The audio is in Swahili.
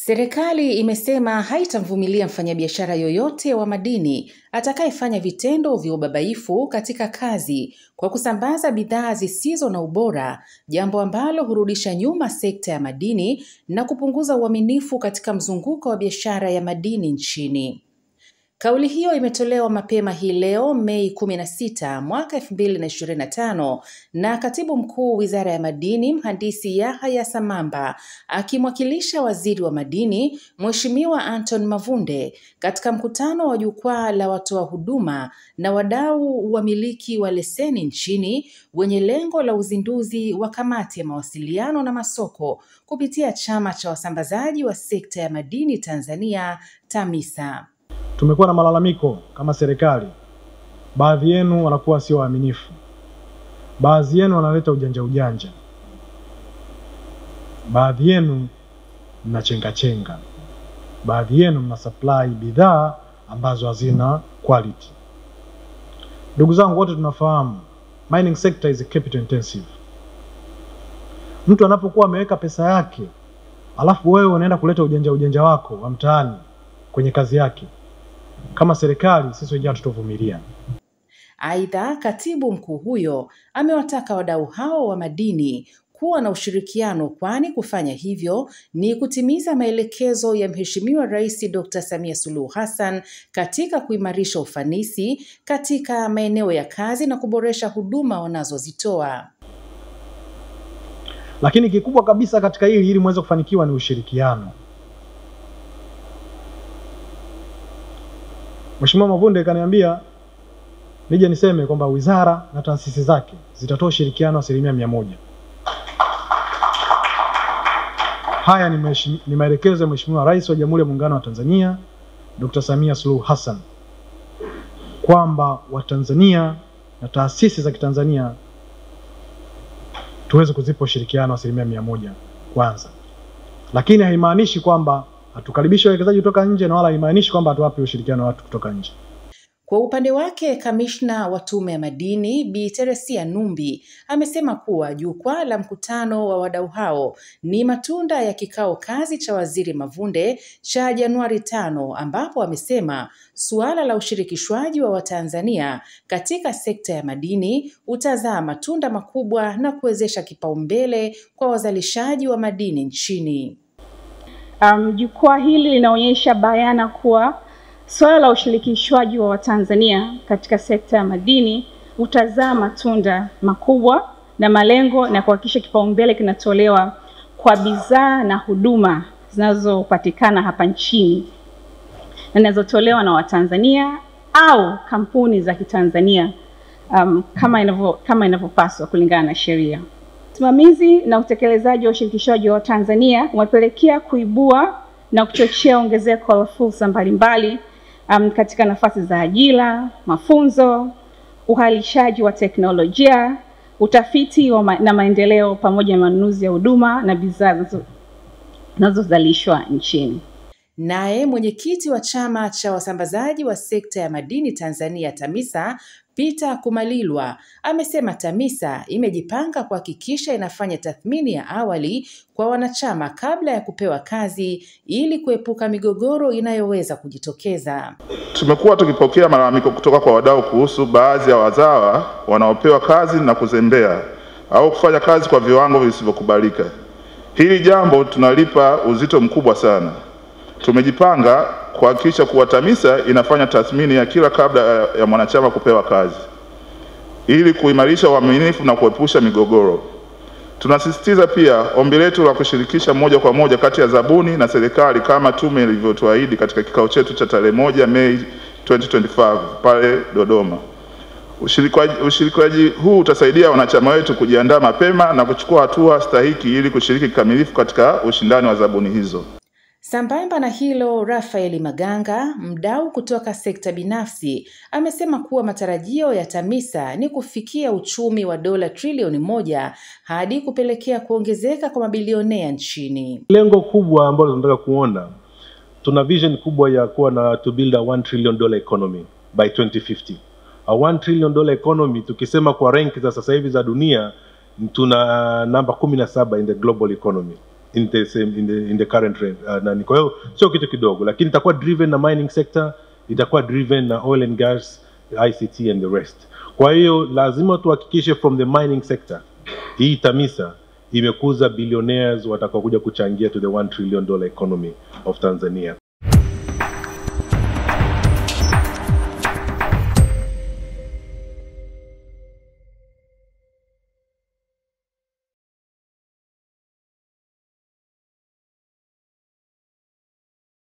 Serikali imesema haitamvumilia mfanyabiashara yoyote wa madini atakayefanya vitendo vya ubabaifu katika kazi kwa kusambaza bidhaa zisizo na ubora, jambo ambalo hurudisha nyuma sekta ya madini na kupunguza uaminifu katika mzunguko wa biashara ya madini nchini. Kauli hiyo imetolewa mapema hii leo Mei 16 mwaka 2025 na Katibu Mkuu Wizara ya Madini Mhandisi Yahya Samamba akimwakilisha Waziri wa Madini Mheshimiwa Anton Mavunde katika mkutano wa jukwaa la watoa huduma na wadau wamiliki wa leseni nchini wenye lengo la uzinduzi wa Kamati ya Mawasiliano na Masoko kupitia Chama cha Wasambazaji wa Sekta ya Madini Tanzania TAMISA. Tumekuwa na malalamiko kama serikali. Baadhi yenu wanakuwa sio waaminifu. Baadhi yenu wanaleta ujanja. Baadhi yenu mnachenga. Baadhi yenu mna supply bidhaa ambazo hazina quality. Ndugu zangu wote tunafahamu, mining sector is capital intensive. Mtu anapokuwa ameweka pesa yake, alafu wewe unaenda kuleta ujanja wako wa mtaani kwenye kazi yake, kama serikali sisi wenyewe hatutovumilia. Aidha, Katibu Mkuu huyo amewataka wadau hao wa madini kuwa na ushirikiano, kwani kufanya hivyo ni kutimiza maelekezo ya Mheshimiwa Rais Dr. Samia Suluhu Hassan katika kuimarisha ufanisi katika maeneo ya kazi na kuboresha huduma wanazozitoa. Lakini kikubwa kabisa katika hili ili muweze kufanikiwa ni ushirikiano. Mheshimiwa Mavunde kaniambia nije niseme kwamba wizara na taasisi zake zitatoa ushirikiano 100%. Haya ni maelekezo ya Mheshimiwa Rais wa Jamhuri ya Muungano wa Tanzania Dr. Samia Suluhu Hassan, kwamba Watanzania na taasisi za Kitanzania tuweze kuzipa ushirikiano 100% kwanza. Lakini haimaanishi kwamba hatukaribishi wawekezaji kutoka nje na wala haimaanishi kwamba hatuwapi ushirikiano watu kutoka nje. Kwa upande wake, Kamishna wa Tume ya Madini Bi Teresia Numbi amesema kuwa jukwaa la mkutano wa wadau hao ni matunda ya kikao kazi cha Waziri Mavunde cha Januari 5, ambapo amesema suala la ushirikishwaji wa Watanzania katika sekta ya madini utazaa matunda makubwa na kuwezesha kipaumbele kwa wazalishaji wa madini nchini. Jukwaa hili linaonyesha bayana kuwa swala la ushirikishwaji wa Watanzania katika sekta ya madini utazaa matunda makubwa na malengo na kuhakikisha kipaumbele kinatolewa kwa bidhaa na huduma zinazopatikana hapa nchini na zinazotolewa na Watanzania au kampuni za Kitanzania kama inavyopaswa kulingana na sheria. Usimamizi na utekelezaji wa ushirikishwaji wa Tanzania umepelekea kuibua na kuchochea ongezeko la fursa mbalimbali katika nafasi za ajira, mafunzo, uhalishaji wa teknolojia, utafiti na maendeleo pamoja na manunuzi ya huduma na bidhaa zinazozalishwa nchini. Naye mwenyekiti wa Chama cha Wasambazaji wa Sekta ya Madini Tanzania TAMISA Peter Kumalilwa amesema TAMISA imejipanga kuhakikisha inafanya tathmini ya awali kwa wanachama kabla ya kupewa kazi ili kuepuka migogoro inayoweza kujitokeza. Tumekuwa tukipokea malalamiko kutoka kwa wadau kuhusu baadhi ya wazawa wanaopewa kazi na kuzembea au kufanya kazi kwa viwango visivyokubalika. Hili jambo tunalipa uzito mkubwa sana. Tumejipanga kuhakikisha kuwa TAMISA inafanya tathmini ya kila kabla ya mwanachama kupewa kazi ili kuimarisha uaminifu na kuepusha migogoro. Tunasisitiza pia ombi letu la kushirikisha moja kwa moja kati ya zabuni na serikali kama tume ilivyotuahidi katika kikao chetu cha tarehe 1 Mei 2025 pale Dodoma. Ushirikwaji huu utasaidia wanachama wetu kujiandaa mapema na kuchukua hatua stahiki ili kushiriki kikamilifu katika ushindani wa zabuni hizo. Sambamba na hilo, Rafael Maganga, mdau kutoka sekta binafsi, amesema kuwa matarajio ya TAMISA ni kufikia uchumi wa dola trilioni 1 hadi kupelekea kuongezeka kwa mabilionea nchini. Lengo kubwa ambalo tunataka kuona, tuna vision kubwa ya kuwa na to build a $1 trillion economy by 2050. A $1 trillion economy, tukisema kwa rank za sasa hivi za dunia, tuna namba 17 in the global economy. in the current rate. Na kwa hiyo sio kitu kidogo, lakini itakuwa driven na mining sector, itakuwa driven na oil and gas, ICT and the rest. Kwa hiyo lazima tuhakikishe from the mining sector hii TAMISA imekuza billionaires watakaokuja kuchangia to the $1 trillion economy of Tanzania.